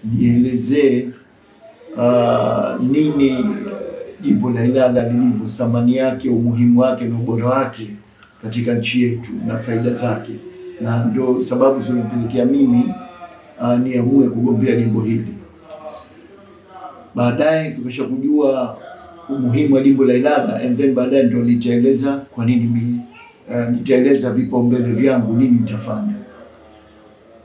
nielezee nini jimbo la Ilala lilivyo, thamani yake, umuhimu wake na ubora wake katika nchi yetu na faida zake, na ndio sababu zinanipelekea mimi niamue kugombea jimbo hili. Baadaye tukisha kujua umuhimu wa jimbo la Ilala, and then baadaye ndio nitaeleza kwa nini mimi nitaeleza vipaumbele vyangu, nini nitafanya.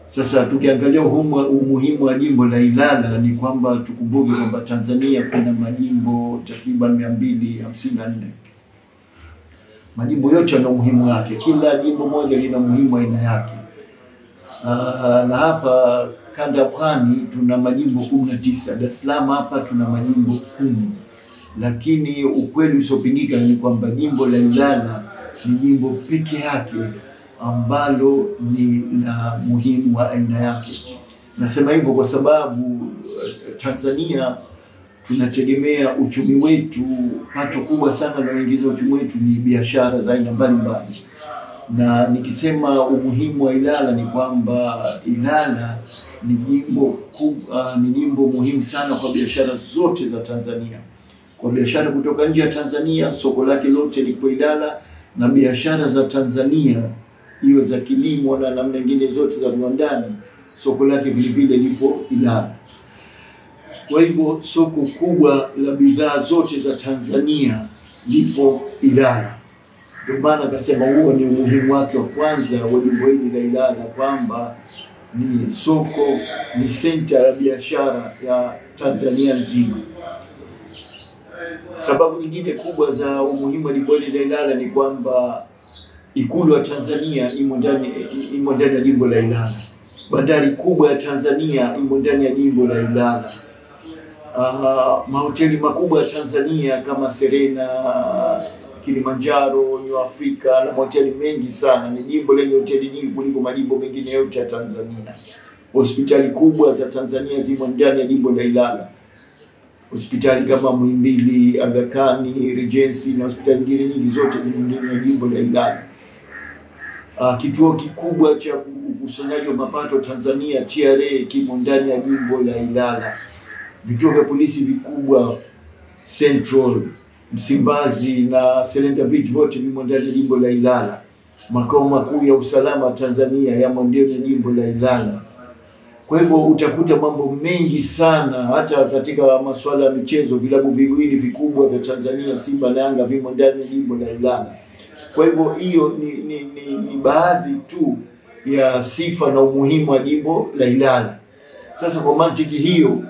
Sasa tukiangalia umuhimu wa jimbo la Ilala ni kwamba tukumbuke kwamba Tanzania kuna majimbo takriban 254. Majimbo yote yana umuhimu wake, kila jimbo moja lina umuhimu aina yake. Na hapa kanda ya Pwani tuna majimbo 19, Dar es Salaam hapa tuna majimbo 10. Lakini ukweli usiopingika ni kwamba jimbo la Ilala ni jimbo peke yake ambalo ni la muhimu wa aina yake. Nasema hivyo kwa sababu Tanzania tunategemea uchumi wetu, pato kubwa sana linaloingiza uchumi wetu ni biashara za aina mbalimbali. Na nikisema umuhimu wa Ilala ni kwamba Ilala ni jimbo muhimu sana kwa biashara zote za Tanzania. Kwa biashara kutoka nje ya Tanzania, soko lake lote liko Ilala, na biashara za Tanzania hiyo za kilimo na namna nyingine zote za viwandani, soko lake vile vile lipo Ilala. Kwa hivyo soko kubwa la bidhaa zote za Tanzania lipo Ilala. Ndio maana akasema huo ni umuhimu wake wa kwanza wa jimbo hili la Ilala, kwamba ni soko, ni center ya biashara ya Tanzania nzima. Sababu nyingine kubwa za umuhimu wa jimbo hili la Ilala ni kwamba Ikulu ya Tanzania imo ndani ya jimbo la Ilala. Bandari kubwa ya Tanzania imo ndani ya jimbo la Ilala. Mahoteli makubwa ya Tanzania kama Serena, Kilimanjaro, New Africa na mahoteli mengi sana. Ni jimbo lenye hoteli nyingi kuliko majimbo mengine yote ya Tanzania. Hospitali kubwa za Tanzania zimo ndani ya jimbo la Ilala. Hospitali kama Muhimbili, Aga Khan, Regency na hospitali nyingine nyingi zote zimo ndani ya jimbo la Ilala. Kituo kikubwa cha ukusanyaji wa mapato Tanzania, TRA, kimo ndani ya jimbo la Ilala. Vituo vya polisi vikubwa Central, Msimbazi na Serengeti Beach vote vimo ndani ya jimbo la Ilala. Makao makuu ya usalama Tanzania yamo ndani ya jimbo la Ilala. Kwa hivyo utakuta mambo mengi sana, hata katika masuala ya michezo, vilabu viwili vikubwa vya Tanzania Simba na Yanga vimo ndani ya jimbo la Ilala. Kwa hivyo hiyo ni baadhi tu ya sifa na umuhimu wa jimbo la Ilala. Sasa kwa mantiki hiyo,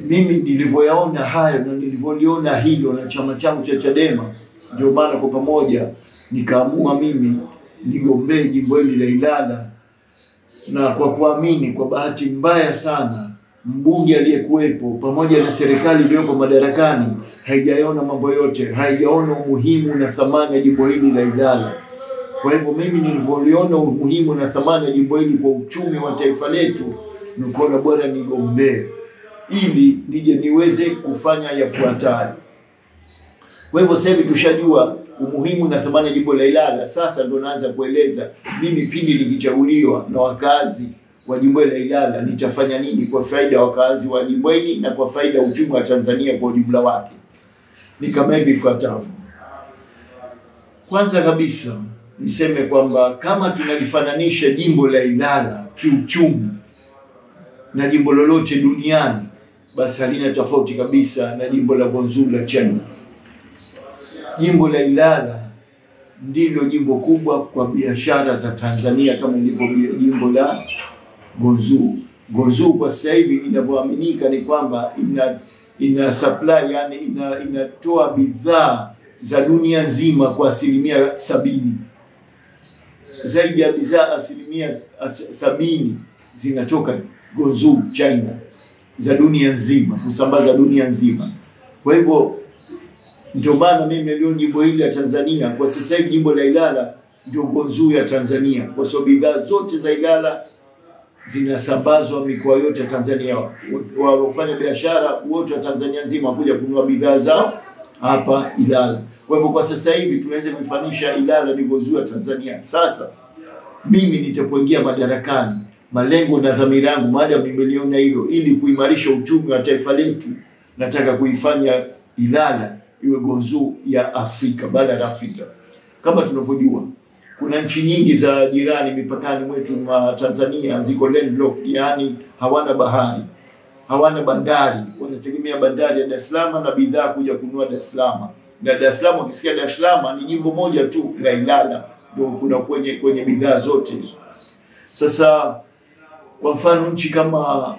mimi nilivyoyaona hayo na nilivyoliona hilo na chama changu cha Chadema, ndio maana kwa pamoja nikaamua mimi nigombee jimbo hili la Ilala. Na kwa kuamini, kwa bahati mbaya sana, mbunge aliyekuwepo pamoja na serikali iliyopo madarakani haijaona mambo yote, haijaona umuhimu na thamani ya jimbo hili la Ilala. Kwa hivyo mimi nilivyoliona umuhimu na thamani ya jimbo hili kwa uchumi wa taifa letu, nikaona bora nigombee ili nije niweze kufanya yafuatayo. Kwa hivyo sasa hivi tushajua umuhimu na thamani ya jimbo la Ilala. Sasa ndo naanza kueleza mimi pindi nikichaguliwa na wakazi wa jimbo la Ilala nitafanya nini kwa faida ya wakazi wa jimbo hili na kwa faida ya uchumi wa Tanzania kwa ujumla wake. Ni kama hivi ifuatavyo. Kwanza kabisa niseme kwamba kama tunalifananisha jimbo la Ilala kiuchumi na jimbo lolote duniani, basi halina tofauti kabisa na jimbo la Guangzhou la China. Jimbo la Ilala ndilo jimbo kubwa kwa biashara za Tanzania kama ilivyo jimbo la Guangzhou. Guangzhou kwa sasa hivi inavyoaminika ni kwamba ina supply, yani inatoa bidhaa za dunia nzima kwa 70%. Zaidi ya bidhaa 70% zinatoka Guangzhou China za dunia nzima, kusambaza dunia nzima. Kwa hivyo ndio maana mimi niliona jimbo hili la Tanzania kwa sasa hivi jimbo la Ilala ndio Guangzhou ya Tanzania, kwa sababu bidhaa zote za Ilala zinasambazwa mikoa yote ya Tanzania. Wafanya biashara wote wa Tanzania nzima kuja kununua bidhaa zao hapa Ilala. Kwa hivyo kwa sasa hivi tunaweza kufanisha Ilala ni Guangzhou ya Tanzania. Sasa mimi nitapoingia madarakani malengo na dhamira yangu maadamu nimeliona hilo, ili kuimarisha uchumi wa taifa letu, nataka kuifanya Ilala iwe gonzo ya Afrika, bara la Afrika. Kama tunavyojua kuna nchi nyingi za jirani mipakani mwetu mwa Tanzania ziko landlocked, yani hawana bahari, hawana bandari, wanategemea bandari ya Dar es Salaam na bidhaa kuja kununua Dar es Salaam. Na Dar es Salaam, ukisikia Dar es Salaam ni jimbo moja tu la Ilala ndio kuna kwenye bidhaa zote hizo. Sasa kwa mfano nchi kama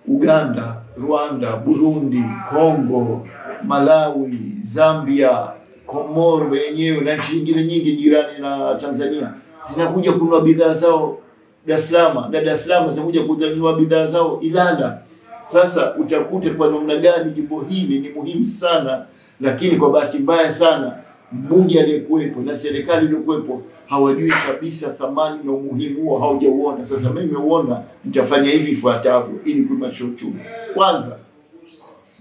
Uganda, Rwanda, Burundi, Kongo, Malawi, Zambia, Komoro wenyewe na nchi nyingine nyingi jirani na Tanzania zinakuja kununua bidhaa zao Dar es Salaam, na Dar es Salaam zinakuja kununua bidhaa zao Ilala. Sasa utakuta kwa namna gani jimbo hili ni muhimu sana, lakini kwa bahati mbaya sana mbunge aliyekuwepo na serikali iliyokuwepo hawajui kabisa thamani na umuhimu huo, hawajauona. Sasa mimi nimeona nitafanya hivi ifuatavyo ili kuimarisha uchumi. Kwanza,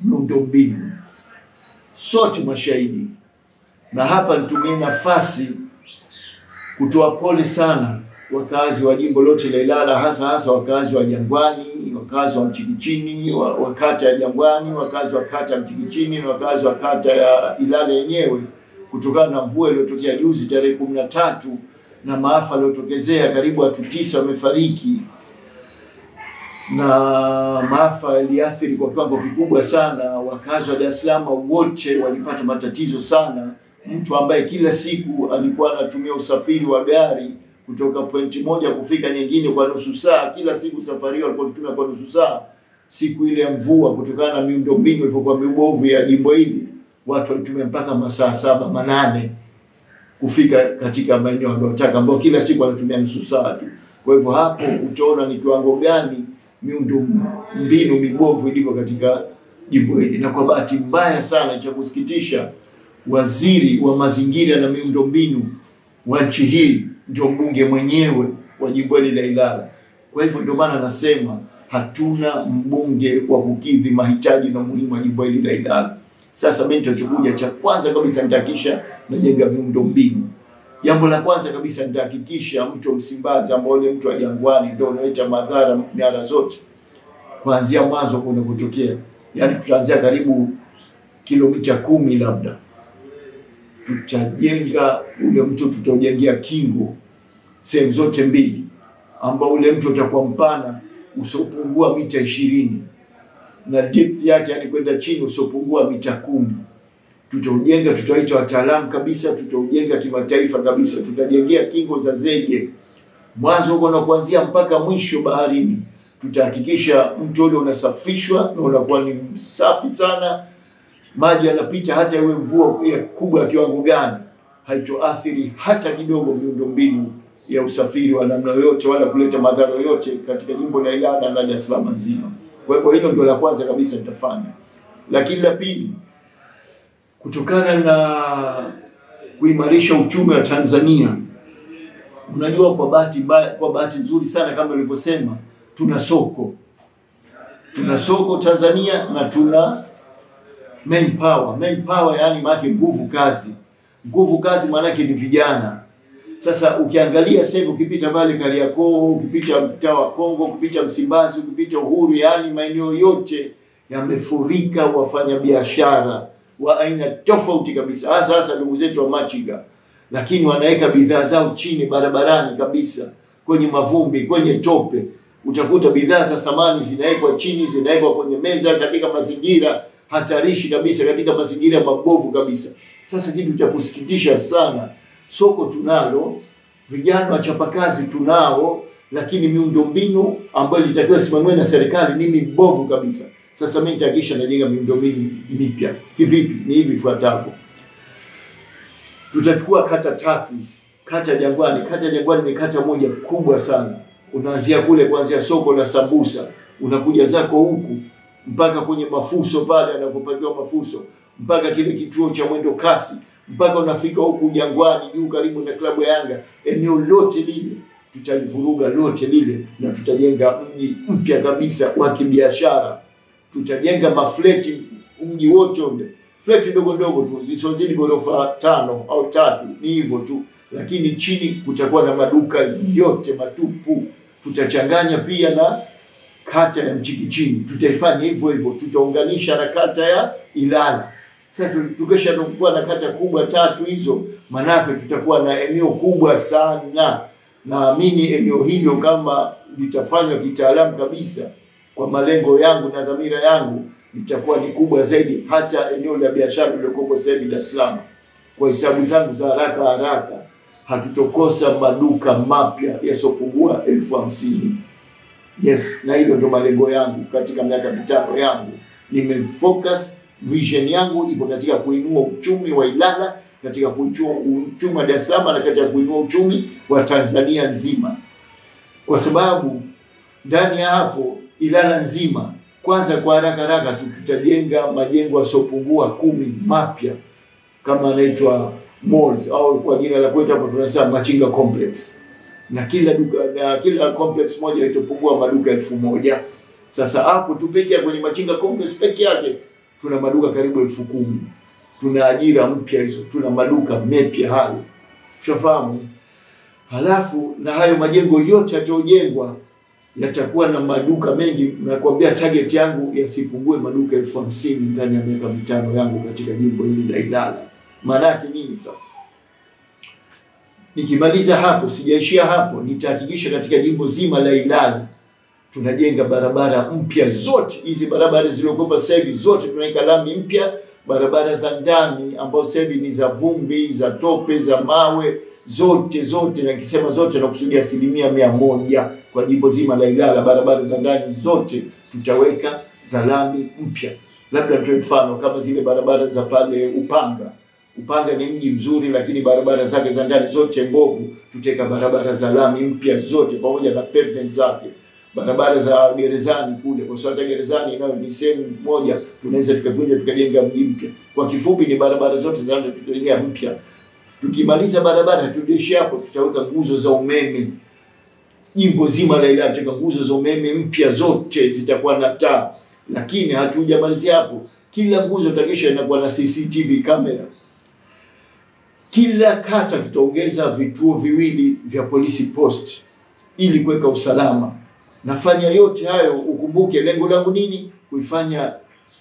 miundombinu. Sote mashahidi, na hapa nitumie nafasi kutoa pole sana wakazi wa jimbo lote la Ilala, hasa wakazi wa Jangwani, wakazi wa Mchikichini, wa kata ya Jangwani, wakazi wa kata ya Mchikichini na wakazi wa kata ya Ilala yenyewe, kutokana na mvua iliyotokea juzi tarehe 13 na maafa yaliyotokezea, karibu watu 9 wamefariki, na maafa yaliathiri kwa kiwango kikubwa sana wakazi wa Dar es Salaam. Wote walipata matatizo sana. Mtu ambaye kila siku alikuwa anatumia usafiri wa gari kutoka pointi moja kufika nyingine kwa nusu saa, kila siku safari hiyo alikuwa anatumia kwa nusu saa. Siku ile ya mvua, kutokana na miundombinu ilivyokuwa mibovu ya jimbo hili, watu walitumia mpaka masaa 7-8 kufika katika maeneo wanayotaka, ambao kila siku wanatumia nusu saa tu. Kwa hivyo hapo utaona ni kiwango gani miundombinu mibovu ilivyo katika jimbo hili. Na kwa bahati mbaya sana, cha kusikitisha, waziri wa mazingira na miundombinu wa nchi hii ndio mbunge mwenyewe wa jimbo hili la Ilala. Kwa hivyo ndio maana nasema hatuna mbunge wa kukidhi mahitaji na umuhimu wa jimbo hili la Ilala. Sasa mimi nitachokuja, cha kwanza kabisa nitahakikisha najenga miundombinu. Jambo la kwanza kabisa nitahakikisha mto Msimbazi, ambao ni mto wa Jangwani, ndio unaleta madhara miara zote kuanzia mwanzo kuna kutokea. Yaani tutaanzia karibu kilomita 10 labda. Tutajenga ule mto, tutajengea kingo sehemu zote mbili, ambao ule mto utakuwa mpana usopungua mita 20 na depth yake, yani kwenda chini, usopungua mita 10. Tutaujenga, tutaita wataalamu kabisa, tutaujenga kimataifa kabisa. Tutajengea kingo za zege mwanzo huko na kuanzia mpaka mwisho baharini. Tutahakikisha mto ule unasafishwa na unakuwa ni safi sana, maji yanapita hata iwe mvua kubwa ya kiwango gani, haitoathiri hata kidogo miundombinu ya usafiri wa namna yoyote, wala kuleta madhara yoyote katika jimbo la Ilala na Dar es Salaam nzima. Kwa hivyo hilo ndio la kwanza kabisa nitafanya. Lakini la pili, kutokana na kuimarisha uchumi wa Tanzania, unajua kwa bahati nzuri sana kama nilivyosema, tuna soko Tanzania na tuna main power, yani maana nguvu kazi. Nguvu kazi maana yake ni vijana. Sasa ukiangalia sasa hivi, ukipita pale Kariakoo, ukipita mtaa wa Kongo, ukipita Msimbazi, ukipita Uhuru, yani maeneo yote yamefurika wafanya biashara wa aina tofauti kabisa. Sasa ndugu zetu wa machinga, lakini wanaweka bidhaa zao chini barabarani kabisa, kwenye mavumbi, kwenye tope. Utakuta bidhaa za samani zinawekwa chini, zinawekwa kwenye meza katika mazingira hatarishi kabisa, katika mazingira mabovu kabisa. Sasa kitu cha kusikitisha sana, soko tunalo, vijana wachapakazi tunao, lakini miundombinu ambayo ilitakiwa simamiwe na serikali ni mibovu kabisa. Sasa mimi nitahakikisha najenga miundombinu mipya. Kivipi? Ni hivi ifuatavyo. Tutachukua kata 3 hizi. Kata ya Jangwani. Kata ya Jangwani ni kata moja kubwa sana. Unaanzia kule kuanzia soko la Sambusa, unakuja zako huku mpaka kwenye mafuso pale anapopakiwa mafuso, mpaka kile kituo cha mwendo kasi, mpaka unafika huku Jangwani juu karibu na klabu ya Yanga. Eneo lote lile tutalivuruga lote lile, na tutajenga mji mpya kabisa wa kibiashara. Tutajenga mafleti mji wote ule. Fleti ndogo ndogo tu, zisizozidi ghorofa 5 au 3, ni hivyo tu. Lakini chini kutakuwa na maduka yote matupu, tutachanganya pia na kata ya Mchikichini, tutaifanya hivyo hivyo, tutaunganisha na kata ya Ilala. Sasa tukishakuwa na kata kubwa 3 hizo, manake tutakuwa na eneo kubwa sana. Naamini eneo hilo kama litafanywa kitaalamu kabisa, kwa malengo yangu na dhamira yangu, litakuwa ni kubwa zaidi hata eneo la biashara lililoko sasa Dar es Salaam. Kwa hesabu zangu za haraka hatutokosa maduka mapya yasopungua 50,000. Yes, na hilo ndo malengo yangu katika miaka 5 yangu. Nimefocus, vision yangu ipo katika kuinua uchumi wa Ilala, katika kuinua uchumi wa Dar es Salaam, na katika kuinua uchumi wa Tanzania nzima. Kwa sababu ndani ya hapo Ilala nzima, kwanza kwa haraka tutajenga majengo yasopungua 10 mapya, kama anaitwa malls, au kwa jina la kwetu hapo tunasema Machinga Complex. Na kila complex moja itapungua maduka 1000. Sasa hapo tu pekee kwenye Machinga Complex pekee yake tuna maduka karibu 10,000. Tuna ajira mpya hizo, tuna maduka mapya hayo. Ushafahamu? Halafu na hayo majengo yote yatojengwa yatakuwa na maduka mengi. Nakwambia target yangu yasipungue maduka 50,000 ndani ya miaka 5 yangu katika jimbo hili la Ilala. Maana yake nini sasa? Nikimaliza hapo, sijaishia hapo, nitahakikisha katika jimbo zima la Ilala tunajenga barabara mpya zote. Hizi barabara zilizokuwa sasa hivi zote tunaweka lami mpya, barabara za ndani ambazo sasa hivi ni za vumbi, za tope, za mawe, zote na nikisema zote na kusudia 100% kwa jimbo zima la Ilala. Barabara za ndani zote tutaweka za lami mpya. Labda tuwe mfano kama zile barabara za pale Upanga ni mji mzuri, lakini barabara zake za ndani zote mbovu. Tuteka barabara za lami mpya zote pamoja na pavement zake. Barabara za Gerezani kule, kwa sababu Gerezani nayo ni sehemu moja, tunaweza tukavunja tukajenga mji mpya. Kwa kifupi ni barabara zote za ndani tutajenga mpya. Tukimaliza barabara tudishi hapo, tutaweka nguzo za umeme. Jimbo zima la Ilala tutaweka nguzo za umeme mpya, zote zitakuwa na taa. Lakini hatujamalizia hapo. Kila nguzo takisha inakuwa na CCTV kamera. Kila kata tutaongeza vituo 2 vya polisi post ili kuweka usalama. Nafanya yote hayo, ukumbuke lengo langu nini? Kuifanya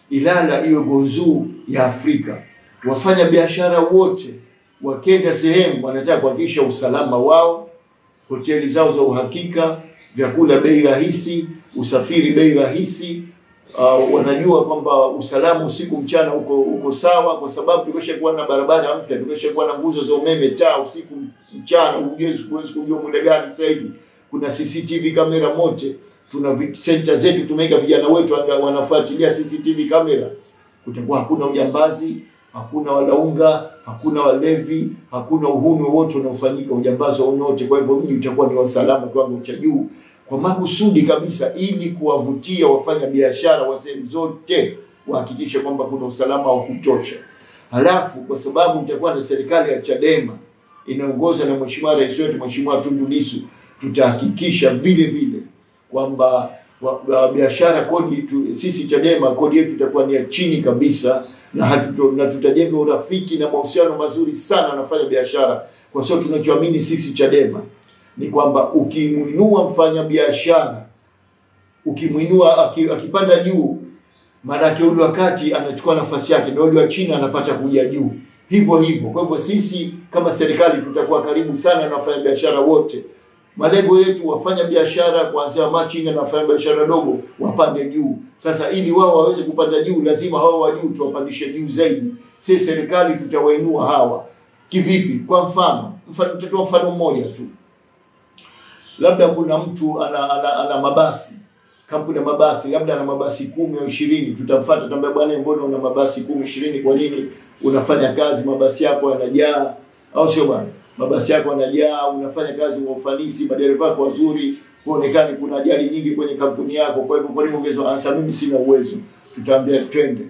Ilala iwe gonzu ya Afrika. Wafanya biashara wote wakenda sehemu wanataka kuhakikisha usalama wao, hoteli zao za uhakika, vyakula bei rahisi, usafiri bei rahisi. Wanajua kwamba usalama usiku mchana uko sawa, kwa sababu tumeshakuwa na barabara mpya, tumeshakuwa na nguzo za umeme, taa usiku mchana, huwezi kujua muda gani sasa hivi. Kuna CCTV kamera mote, tuna center zetu tumeka vijana wetu wanafuatilia CCTV kamera. Kutakuwa hakuna ujambazi, hakuna walaunga, hakuna walevi, hakuna uhuni wote unaofanyika, ujambazi wote. Kwa hivyo mji utakuwa ni usalama kiwango cha juu, kwa makusudi kabisa, ili kuwavutia wafanya biashara wa sehemu zote, wahakikishe kwamba kuna usalama wa kutosha. Halafu kwa sababu mtakuwa na serikali ya Chadema inaongozwa na Mheshimiwa Rais wetu Mheshimiwa Tundu Lissu, tutahakikisha vile kwamba biashara kodi sisi Chadema kodi yetu itakuwa ni ya chini kabisa, na tutajenga urafiki na mahusiano mazuri sana na wafanya biashara. Kwa sababu tunachoamini sisi Chadema ni kwamba ukimuinua mfanya biashara, ukimuinua akipanda juu, maana yake ule wakati anachukua nafasi yake, ndio ule wa chini anapata kuja juu. Hivyo. Kwa hivyo sisi kama serikali tutakuwa karibu sana na wafanya biashara wote. Malengo yetu wafanya biashara kuanzia machinga na wafanya biashara dogo wapande juu. Sasa ili wao waweze kupanda juu, lazima hao wa juu tuwapandishe juu zaidi. Sisi serikali tutawainua hawa. Kivipi? Kwa mfano tutatoa mfano mmoja tu. Labda kuna mtu ana mabasi, kampuni ya mabasi, labda ana mabasi 10 au 20, tutamfuata tutamwambia, bwana, mbona una mabasi 10 20, kwa nini unafanya kazi mabasi yako yanajaa? Au sio bwana? Mabasi yako yanajaa, unafanya kazi kwa ufanisi, madereva wako wazuri, kuonekana kuna ajali nyingi kwenye kampuni yako, kwa hivyo kwa nini ongezwa? Anasema mimi sina uwezo. Tutaambia twende,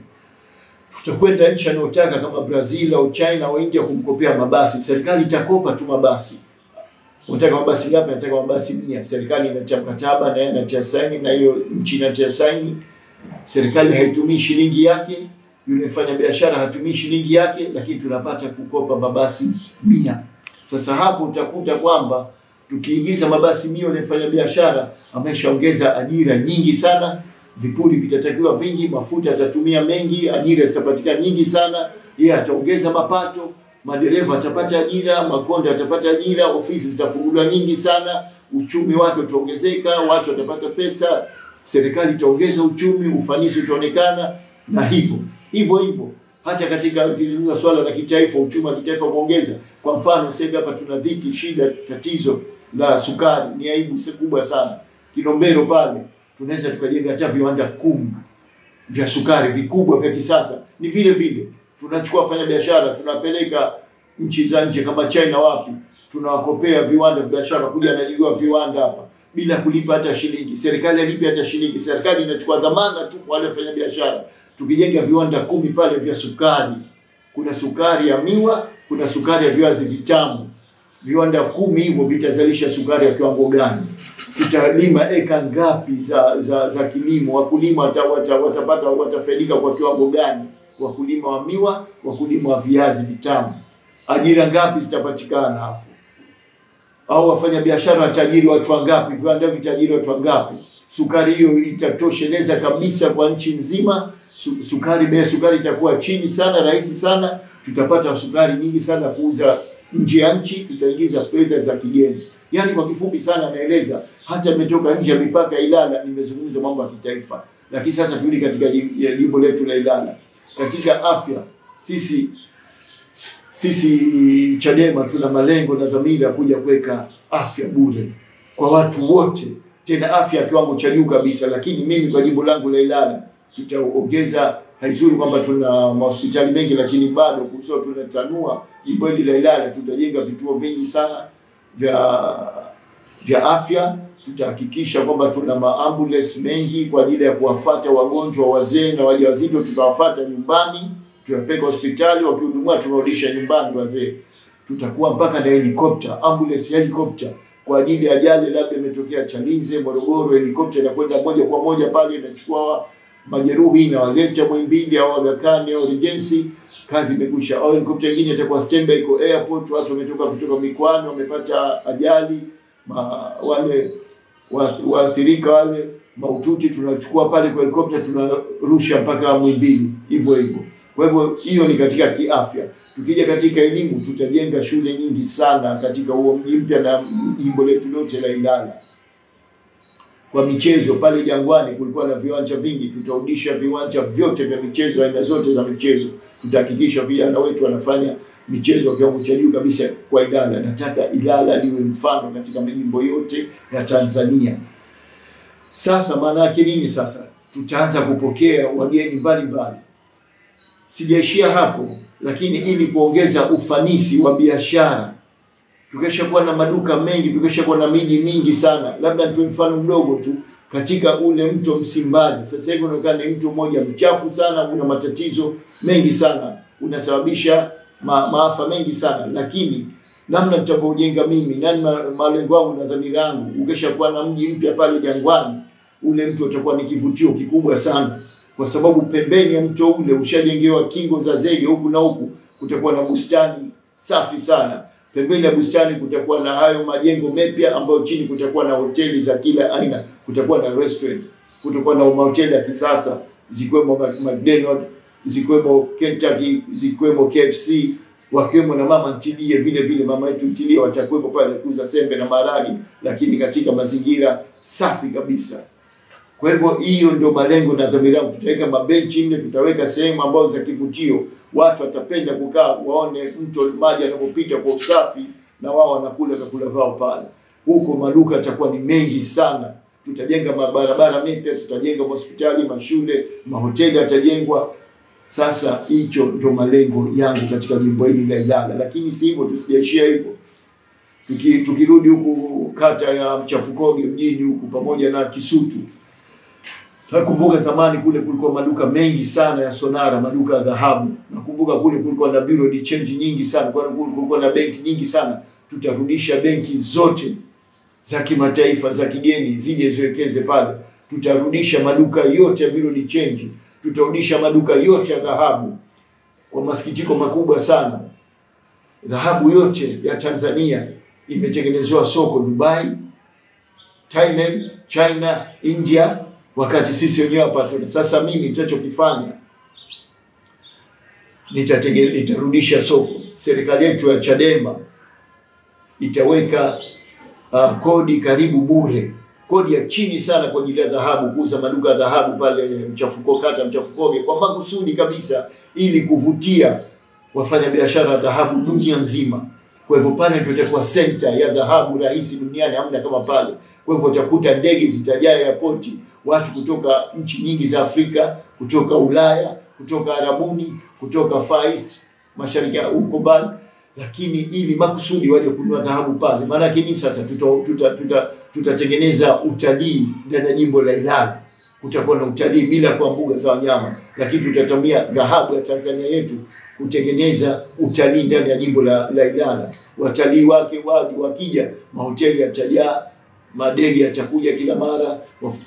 tutakwenda nchi anayotaka kama Brazil au China au India kumkopea mabasi. Serikali itakopa tu mabasi. Unataka mabasi ngapi? Nataka mabasi 100. Serikali inatia mkataba na inatia saini, na hiyo nchi inatia saini. Serikali haitumii shilingi yake, yule mfanya biashara hatumii shilingi yake, lakini tunapata kukopa mabasi 100. Sasa hapo utakuta kwamba Tukiingiza mabasi milioni ya biashara, ameshaongeza ajira nyingi sana. Vipuri vitatakiwa vingi, mafuta atatumia mengi, ajira zitapatikana nyingi sana. Yeye ataongeza mapato, madereva atapata ajira, makonda atapata ajira, ofisi zitafunguliwa nyingi sana, uchumi wake utaongezeka, watu watapata pesa, serikali itaongeza uchumi, ufanisi utaonekana, na hivyo hata katika kuzungumza swala la kitaifa, uchumi wa kitaifa kuongeza. Kwa mfano sasa hapa tuna dhiki, shida, tatizo la sukari, ni aibu kubwa sana. Kilombero pale tunaweza tukajenga hata viwanda 10 vya sukari vikubwa vya kisasa. Ni vile tunachukua wafanya biashara tunapeleka nchi za nje kama China, wapi, tunawakopea viwanda vya biashara kuja anajua viwanda hapa bila kulipa hata shilingi. Serikali halipi hata shilingi, serikali inachukua dhamana tu kwa wale wafanya biashara. Tukijenga viwanda 10 pale vya sukari, kuna sukari ya miwa, kuna sukari ya viazi vitamu, viwanda 10 hivyo vitazalisha sukari ya kiwango gani? Tutalima eka ngapi za kilimo? Wakulima watafaidika kwa kiwango gani? Wakulima wa miwa, wakulima wa viazi vitamu, ajira ngapi zitapatikana hapo? Au wafanya biashara watajiri watu wangapi? Viwanda vitajiri watu wangapi? Sukari hiyo itatosheleza kabisa kwa nchi nzima. Bei ya sukari itakuwa chini sana, rahisi sana. Tutapata sukari nyingi sana kuuza nje ya nchi, tutaingiza fedha za kigeni. Yaani kwa kifupi sana naeleza, hata nimetoka nje ya mipaka Ilala, nimezungumza mambo ya kitaifa. Lakini sasa turudi katika jimbo letu la Ilala. Katika afya, sisi Chadema tuna malengo na dhamira kuja kuweka afya bure kwa watu wote, tena afya kiwango cha juu kabisa. Lakini mimi kwa jimbo langu la Ilala tutaongeza, haizuri kwamba tuna hospitali mengi, lakini bado kusema tunatanua jimbo hili la Ilala. Tutajenga vituo vingi sana vya afya. Tutahakikisha kwamba tuna maambulance mengi kwa ajili ya kuwafuata wagonjwa wazee na wajawazito. Tutawafuata nyumbani, tunapeleka hospitali, wakihudumiwa tunarudisha nyumbani wazee. Tutakuwa mpaka na helikopta, ambulance helikopta kwa ajili ya ajali labda imetokea Chalinze, Morogoro, helikopta inakwenda moja kwa moja pale, inachukua majeruhi na waleta Muhimbili au Aga Khan au Regency, kazi imekwisha. Au helikopta nyingine itakuwa standby iko airport, watu kutoka mikoani wamepata ajali, wale waathirika wale mahututi tunachukua pale kwa helikopta tunarusha mpaka Muhimbili, hivyo. Kwa hivyo hiyo ni katika kiafya. Tukija katika elimu, tutajenga shule nyingi sana katika huo mji mpya na jimbo letu lote la Ilala. Kwa michezo pale Jangwani kulikuwa na viwanja vingi, tutarudisha viwanja vyote vya michezo, aina zote za michezo. Tutahakikisha vijana wetu wanafanya michezo kwa kiwango cha juu kabisa kwa Ilala. Nataka Ilala liwe mfano katika majimbo yote ya Tanzania. Sasa maana yake nini sasa? Tutaanza kupokea wageni mbalimbali. Sijaishia hapo, lakini ili kuongeza ufanisi wa biashara, tukeshakuwa na maduka mengi, tukeshakuwa na miji mingi sana. Labda nitoe mfano mdogo tu, katika ule mto Msimbazi. Sasa hivi unaonekana ni mto mmoja mchafu sana, una matatizo mengi sana, unasababisha maafa mengi sana. Lakini namna nitavyojenga mimi, nani malengo yangu na dhamira yangu, ukeshakuwa na mji mpya pale Jangwani, ule mto utakuwa ni kivutio kikubwa sana. Kwa sababu pembeni ya mto ule ushajengewa kingo za zege, huku na huku kutakuwa na bustani safi sana. Pembeni ya bustani kutakuwa na hayo majengo mapya ambayo chini kutakuwa na hoteli za kila aina, kutakuwa na restaurant, kutakuwa na hoteli ya kisasa, zikiwemo McDonald's, zikiwemo Kentucky, zikiwemo KFC, wakiwemo na mama ntilie vile mama yetu ntilie watakuwepo pale kuuza sembe na maharagi, lakini katika mazingira safi kabisa. Kwa hivyo hiyo ndio malengo na dhamira yangu. Tutaweka mabenchi nne, tutaweka sehemu ambazo za kivutio. Watu watapenda kukaa waone mto maji yanapopita kwa usafi, na wao wanakula vyakula vyao pale. Huko maduka yatakuwa ni mengi sana. Tutajenga mabarabara mpya, tutajenga hospitali, mashule, mahoteli yatajengwa. Sasa hicho ndio malengo yangu katika jimbo hili la Ilala. Lakini si hivyo, tusijaishia hivyo. Tukirudi huku kata ya Mchafukoge mjini huku pamoja na Kisutu, nakumbuka zamani kule kulikuwa maduka mengi sana ya sonara, maduka ya dhahabu. Nakumbuka kule kulikuwa na bureau de change nyingi sana, kulikuwa na benki nyingi sana. Tutarudisha benki zote za kimataifa za kigeni zije ziwekeze pale. Tutarudisha maduka yote ya bureau de change, tutarudisha maduka yote ya dhahabu. Kwa masikitiko makubwa sana, dhahabu yote ya Tanzania imetengenezewa soko Dubai, Thailand, China, India, wakati sisi wenyewe hapa tuna. Sasa mimi nitachokifanya, nitarudisha soko. Serikali yetu ya Chadema itaweka kodi karibu bure, kodi ya chini sana kwa ajili ya dhahabu, kuuza maduka ya dhahabu pale Mchafuko, kata Mchafukoge, kwa makusudi kabisa, ili kuvutia wafanya biashara dhahabu dunia nzima. Kwa hivyo pale tutakuwa center ya dhahabu rahisi duniani, hamna kama pale. Kwa hivyo utakuta ndege zitajaa airport, watu kutoka nchi nyingi za Afrika, kutoka Ulaya, kutoka Arabuni, kutoka Far East, mashariki huko bali, lakini ili makusudi waje kununua dhahabu pale. Maana kini sasa tutatengeneza utalii ndani ya jimbo la Ilala. Kutakuwa na utalii bila kwa mbuga za wanyama, lakini tutatumia dhahabu ya Tanzania yetu kutengeneza utalii ndani ya jimbo la Ilala. Watalii wake wakija, mahoteli yatajaa, madege yatakuja kila mara,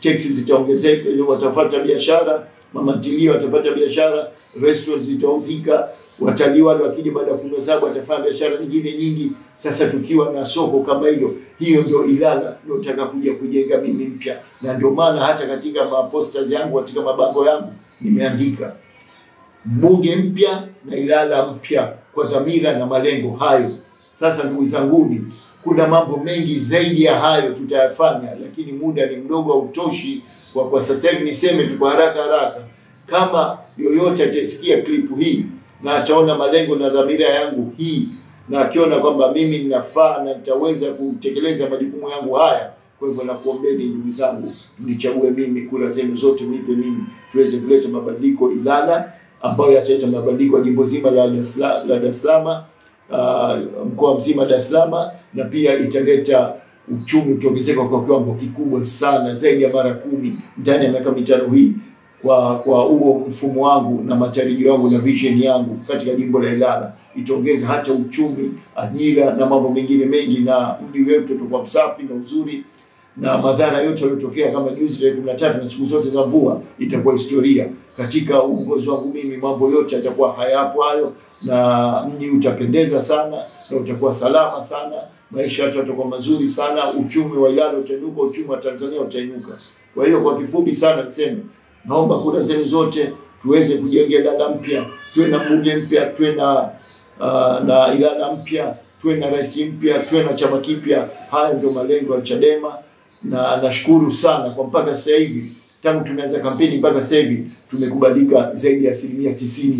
taxi zitaongezeka, watafuata biashara, mama ntilie watapata biashara, restaurants zitauzika, watalii wale wakija baada ya kuhesabu watafanya biashara nyingine nyingi. Sasa tukiwa na soko kama hilo, hiyo ndio Ilala ndio nataka kuja kujenga mimi mpya. Na ndio maana hata katika posters yangu, katika mabango yangu nimeandika Mbunge mpya na Ilala mpya, kwa dhamira na malengo hayo. Sasa ndugu zangu, kuna mambo mengi zaidi ya hayo tutayafanya, lakini muda ni mdogo, hautoshi kwa sasa hivi. Niseme tu kwa haraka, kama yoyote atasikia klipu hii na ataona malengo na dhamira yangu hii, na akiona kwamba mimi ninafaa na nitaweza kutekeleza majukumu yangu haya, kwa hivyo nakuombeni ndugu zangu, mnichague mimi, kura zenu zote mnipe mimi, tuweze kuleta mabadiliko Ilala, ambayo yataleta mabadiliko ya jimbo zima la Dar es Salaam, mkoa mzima Dar es Salaam, na pia italeta uchumi utaongezeka kwa kiwango kikubwa sana, zaidi ya mara 10 ndani ya miaka 5 hii, kwa huo mfumo wangu na matarajio yangu na vision yangu katika jimbo la Ilala. Itaongeza hata uchumi, ajira na mambo mengine mengi, na mji wetu utakuwa msafi na uzuri, na madhara yote yaliyotokea kama juzi tarehe 13 na siku zote za mvua itakuwa historia. Katika uongozi wangu mimi mambo yote yatakuwa hayapo hayo, na mji utapendeza sana na utakuwa salama sana, maisha yatakuwa mazuri sana, uchumi wa Ilala utainuka, uchumi wa Tanzania utainuka. Kwa hiyo kwa kifupi sana niseme, naomba kura zenu zote tuweze kujenga Ilala mpya, tuwe na mbunge mpya, tuwe na Ilala mpya, tuwe na rais mpya, tuwe na chama kipya. Haya ndio malengo ya Chadema, na nashukuru sana kwa mpaka sasa hivi, tangu tumeanza kampeni mpaka sasa hivi tumekubalika zaidi ya 90%.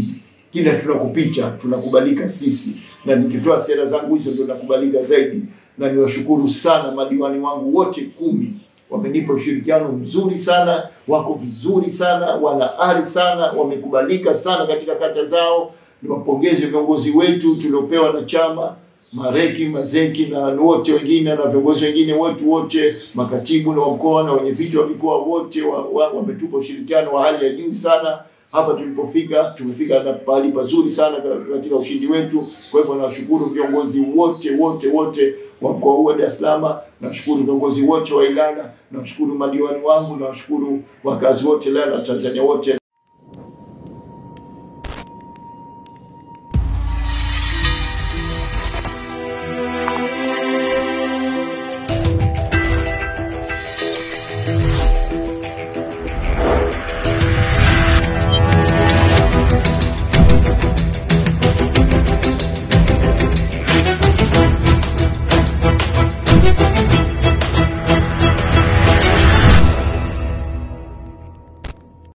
Kila tunakupicha tunakubalika sisi, na nikitoa sera zangu hizo ndio nakubalika zaidi. Na niwashukuru sana madiwani wangu wote 10, wamenipa ushirikiano mzuri sana, wako vizuri sana, wana ari sana, wamekubalika sana katika kata zao. Niwapongeze viongozi wetu tuliopewa na chama, Mareki, Mazeki na wote wengine, na viongozi wengine wote, makatibu na mkoa na wenye viti wa mikoa wote, wametupa ushirikiano wa hali ya juu sana. Hapa tulipofika, tumefika na pahali pazuri sana katika ushindi wetu. Kwa hivyo nashukuru viongozi wote wa mkoa wa Dar es Salaam, nashukuru viongozi wote wa Ilala, nashukuru madiwani wangu, nashukuru wakazi wote la Tanzania wote.